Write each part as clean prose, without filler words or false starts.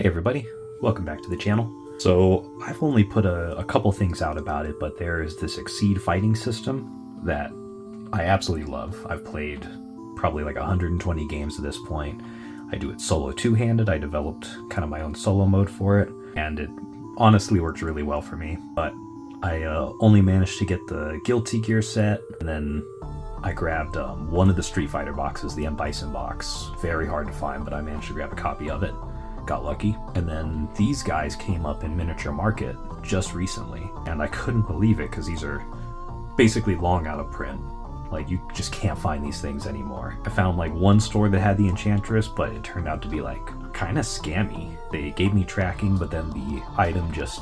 Hey everybody, welcome back to the channel. So I've only put a couple things out about it, but there is this Exceed fighting system that I absolutely love. I've played probably like 120 games at this point. I do it solo two-handed. I developed kind of my own solo mode for it, and it honestly works really well for me. But I only managed to get the Guilty Gear set, and then I grabbed one of the Street Fighter boxes, the M. Bison box. Very hard to find, but I managed to grab a copy of it. Got lucky. And then these guys came up in Miniature Market just recently, and I couldn't believe it because these are basically long out of print. Like, you just can't find these things anymore. I found like one store that had the Enchantress, but it turned out to be like kind of scammy. They gave me tracking, but then the item just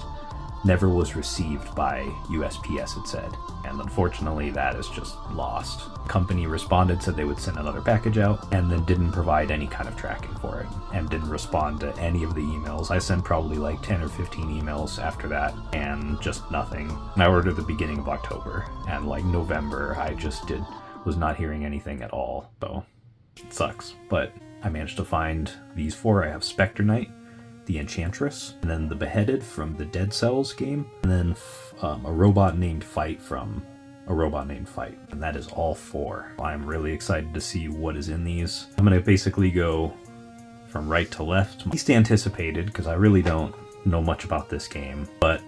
never was received by USPS, it said. And unfortunately, that is just lost. Company responded, said they would send another package out, and then didn't provide any kind of tracking for it, and didn't respond to any of the emails. I sent probably like 10 or 15 emails after that, and just nothing. I ordered the beginning of October, and like November, I just was not hearing anything at all. So it sucks. But I managed to find these four. I have Spectre Knight, the Enchantress, and then the Beheaded from the Dead Cells game, and then a Robot Named Fight from A Robot Named Fight. And that is all four. I'm really excited to see what is in these. I'm going to basically go from right to left, least anticipated, because I really don't know much about this game, but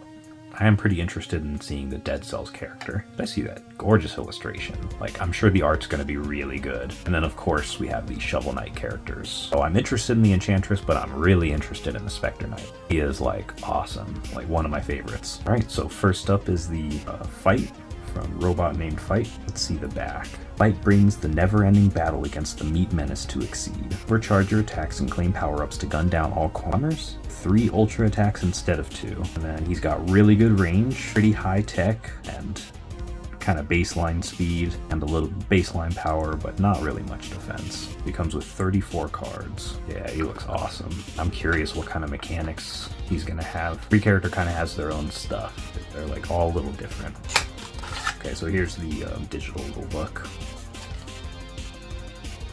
I am pretty interested in seeing the Dead Cells character. I see that gorgeous illustration. Like, I'm sure the art's going to be really good. And then, of course, we have the Shovel Knight characters. So I'm interested in the Enchantress, but I'm really interested in the Spectre Knight. He is, like, awesome. Like, one of my favorites. All right, so first up is the Fight from Robot Named Fight. Let's see the back. Fight brings the never-ending battle against the meat menace to Exceed. Overcharge your attacks and claim power-ups to gun down all corners. 3 ultra attacks instead of 2. And then he's got really good range, pretty high tech, and kind of baseline speed, and a little baseline power, but not really much defense. He comes with 34 cards. Yeah, he looks awesome. I'm curious what kind of mechanics he's gonna have. Every character kind of has their own stuff. They're like all a little different. Okay, so here's the digital rulebook.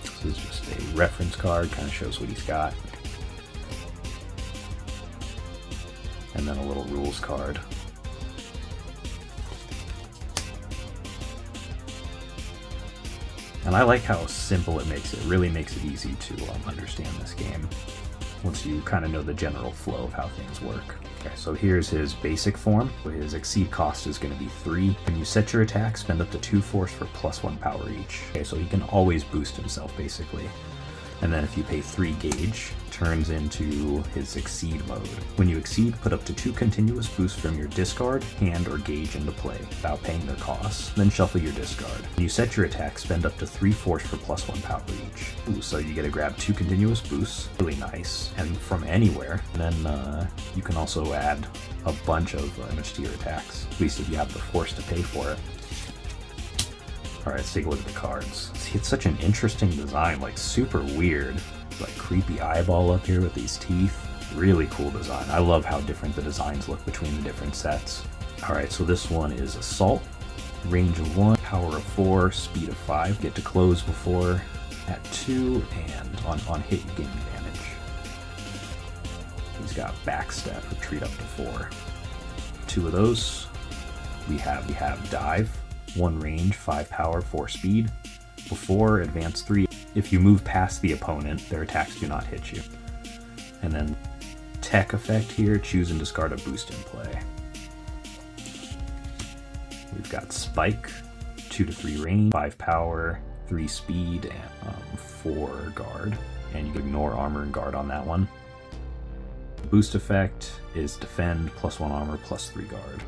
This is just a reference card, kind of shows what he's got. And then a little rules card. And I like how simple it makes it. It really makes it easy to understand this game once you kind of know the general flow of how things work. Okay, so here's his basic form. His Exceed cost is going to be 3. When you set your attack, spend up to 2 force for +1 power each. Okay, so he can always boost himself, basically. And then if you pay 3 gauge, turns into his Exceed mode. When you Exceed, put up to 2 continuous boosts from your discard, hand, or gauge into play without paying their costs. Then shuffle your discard. When you set your attack, spend up to 3 force for +1 power each. Ooh, so you get to grab 2 continuous boosts, really nice, and from anywhere. And then you can also add a bunch of damage to your attacks, at least if you have the force to pay for it. Alright, let's take a look at the cards. See, it's such an interesting design, like super weird. Like creepy eyeball up here with these teeth. Really cool design. I love how different the designs look between the different sets. Alright, so this one is Assault. Range of 1, power of 4, speed of 5. Get to close before at 2, and on hit you gain advantage. He's got Backstep, retreat up to 4. 2 of those. We have Dive. 1 range, 5 power, 4 speed. Before, advance 3. If you move past the opponent, their attacks do not hit you. And then tech effect here, choose and discard a boost in play. We've got Spike, 2 to 3 range, 5 power, 3 speed, and 4 guard. And you can ignore armor and guard on that one. Boost effect is defend, +1 armor, +3 guard.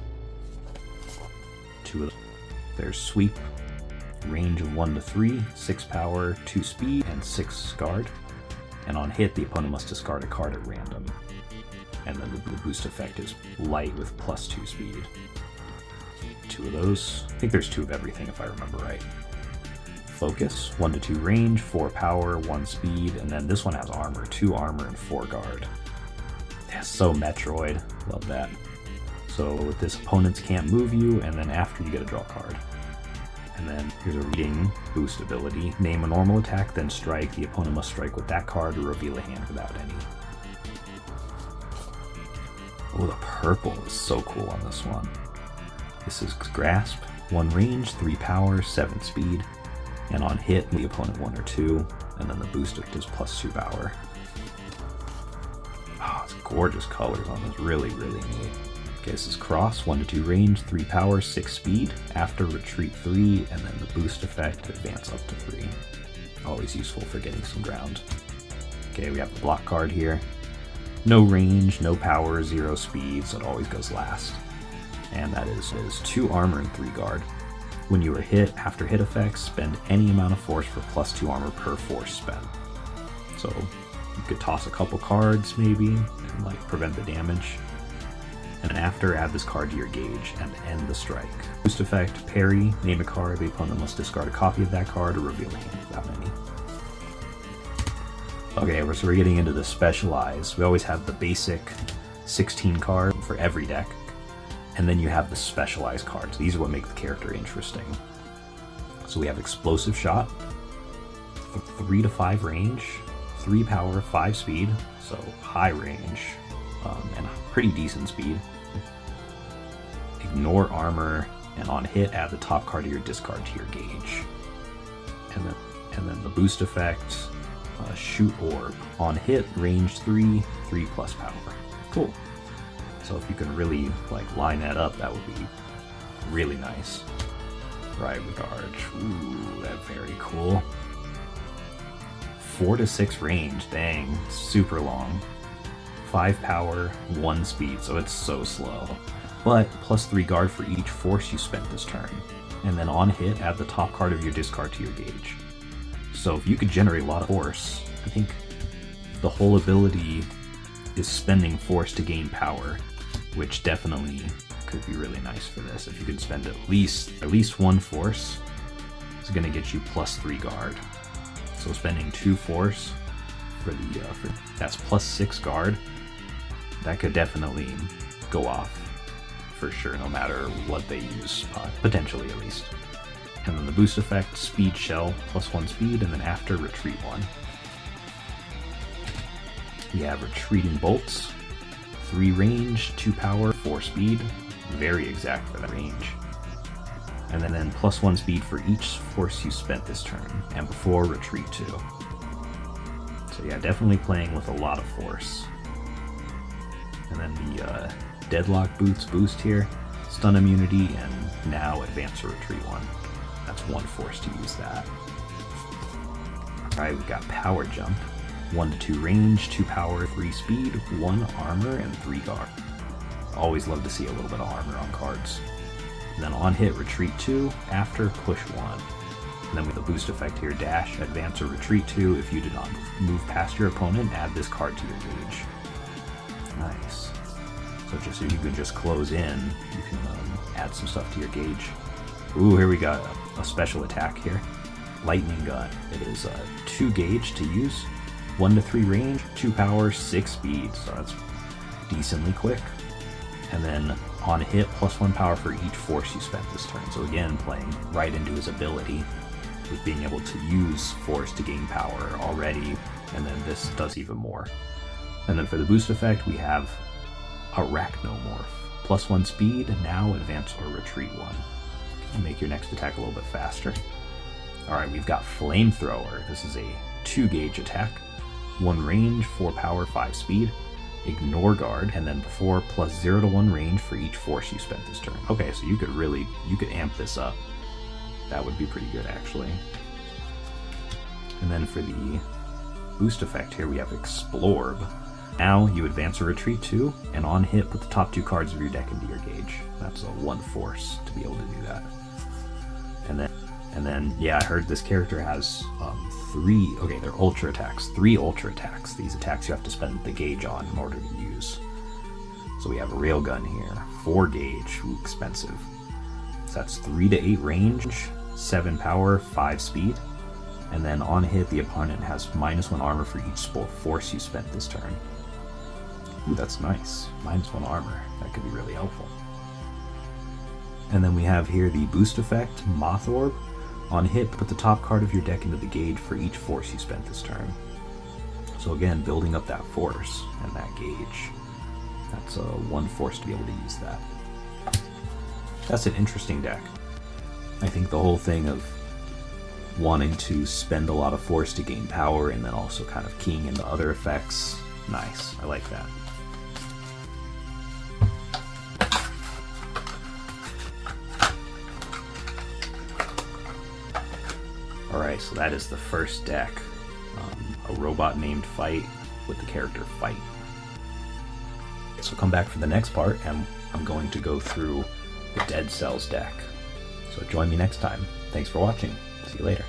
2 of those. There's Sweep, range of 1 to 3, 6 power, 2 speed, and 6 guard. And on hit, the opponent must discard a card at random. And then the boost effect is light with +2 speed. 2 of those. I think there's 2 of everything if I remember right. Focus, 1 to 2 range, 4 power, 1 speed, and then this one has armor, 2 armor, and 4 guard. Yeah, so Metroid. Love that. So with this, opponents can't move you, and then after you get a draw card. And then here's a reading boost ability. Name a normal attack, then strike. The opponent must strike with that card or reveal a hand without any. Oh, the purple is so cool on this one. This is Grasp, 1 range, 3 power, 7 speed, and on hit, the opponent 1 or 2, and then the boost effect is +2 power. Oh, it's gorgeous colors on this, really, really neat. Okay, this is Cross, 1 to 2 range, 3 power, 6 speed, after retreat 3, and then the boost effect, advance up to 3. Always useful for getting some ground. Okay, we have the block card here. No range, no power, 0 speed, so it always goes last. And that is 2 armor and 3 guard. When you are hit, after hit effects, spend any amount of force for +2 armor per force spent. So you could toss a couple cards maybe, and like prevent the damage. And then after, add this card to your gauge and end the strike. Boost effect, parry, name a card, the opponent must discard a copy of that card or reveal a hand without any. Okay, so we're getting into the specialized. We always have the basic 16 card for every deck. And then you have the specialized cards. These are what make the character interesting. So we have Explosive Shot, 3 to 5 range, 3 power, 5 speed, so high range, and pretty decent speed. Ignore armor, and on hit, add the top card of your discard to your gauge. And then the boost effect, Shoot Orb. On hit, range 3, 3+ power. Cool. So if you can really like line that up, that would be really nice. Ride with Arch. Ooh, that's very cool. 4 to 6 range, dang, super long. 5 power, 1 speed, so it's so slow. But +3 guard for each force you spent this turn. And then on hit, add the top card of your discard to your gauge. So if you could generate a lot of force, I think the whole ability is spending force to gain power, which definitely could be really nice for this. If you could spend at least 1 force, it's going to get you +3 guard. So spending 2 force for that's +6 guard. That could definitely go off for sure, no matter what they use, potentially at least. And then the boost effect, Speed Shell, +1 speed, and then after, retreat 1. We have Retreating Bolts, 3 range, 2 power, 4 speed, very exact for that range. And then +1 speed for each force you spent this turn, and before retreat 2. So yeah, definitely playing with a lot of force. And then the Deadlock Boots boost here, stun immunity, and now advance or retreat 1. That's 1 force to use that. Alright, we've got Power Jump. 1 to 2 range, 2 power, 3 speed, 1 armor, and 3 guard. Always love to see a little bit of armor on cards. And then on hit, retreat 2, after, push 1. And then with the boost effect here, dash, advance, or retreat 2. If you do not move past your opponent, add this card to your gauge. Nice. So just so you can just close in, you can add some stuff to your gauge. Ooh, here we got a special attack here. Lightning Gun. It is 2 gauge to use. 1 to 3 range, 2 power, 6 speed, so that's decently quick. And then on hit, +1 power for each force you spent this turn. So again, playing right into his ability with being able to use force to gain power already, and then this does even more. And then for the boost effect, we have Arachnomorph. +1 speed, now advance or retreat 1. And make your next attack a little bit faster. Alright, we've got Flamethrower. This is a 2 gauge attack. 1 range, 4 power, 5 speed. Ignore guard, and then before, +0 to 1 range for each force you spent this turn. Okay, so you could amp this up. That would be pretty good, actually. And then for the boost effect here, we have Explorb. Now you advance or retreat 2, and on hit, put the top 2 cards of your deck into your gauge. That's a 1 force to be able to do that. And then, yeah, I heard this character has 3, okay, they're ultra attacks, 3 ultra attacks. These attacks you have to spend the gauge on in order to use. So we have a Railgun here, 4 gauge, ooh, expensive. So that's 3 to 8 range, 7 power, 5 speed. And then on hit, the opponent has -1 armor for each force you spent this turn. Ooh, that's nice. -1 armor, that could be really helpful. And then we have here the boost effect, Moth Orb. On hit, put the top card of your deck into the gauge for each force you spent this turn. So again, building up that force and that gauge. That's 1 force to be able to use that. That's an interesting deck. I think the whole thing of wanting to spend a lot of force to gain power and then also kind of keying into other effects, nice. I like that. Alright, so that is the first deck. A robot named Fight with the character Fight. So come back for the next part, and I'm going to go through the Dead Cells deck. So join me next time. Thanks for watching. See you later.